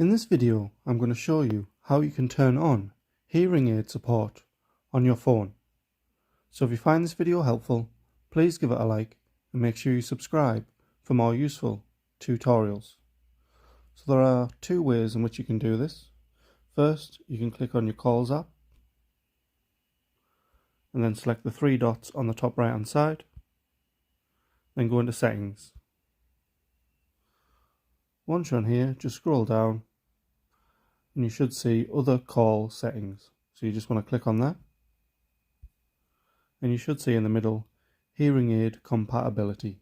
In this video, I'm going to show you how you can turn on hearing aid support on your phone. So if you find this video helpful, please give it a like and make sure you subscribe for more useful tutorials. So there are two ways in which you can do this. First, you can click on your Calls app and then select the three dots on the top right hand side. Then go into Settings. Once you're on here, just scroll down and you should see Other Call Settings. So you just want to click on that. And you should see in the middle, Hearing Aid Compatibility.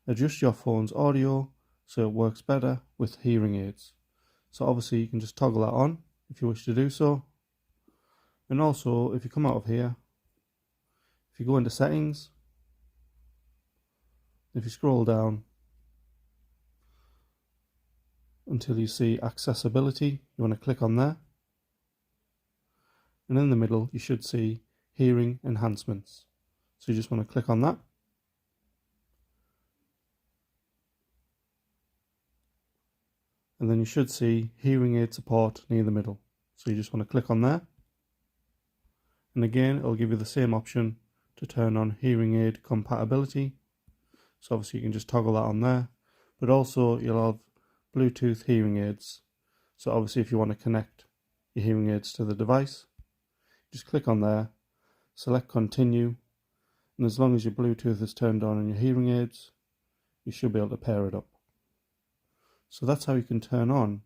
Adjust your phone's audio so it works better with hearing aids. So obviously you can just toggle that on if you wish to do so. And also, if you come out of here, if you go into Settings, if you scroll down until you see Accessibility, you want to click on there. And in the middle, you should see Hearing Enhancements. So you just want to click on that. And then you should see hearing aid support near the middle. So you just want to click on there. And again, it'll give you the same option to turn on hearing aid compatibility. So obviously you can just toggle that on there. But also you'll have Bluetooth hearing aids. So obviously if you want to connect your hearing aids to the device, just click on there, select continue. And as long as your Bluetooth is turned on in your hearing aids, you should be able to pair it up. So that's how you can turn on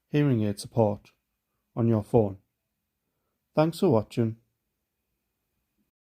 hearing aid support on your phone. Thanks for watching.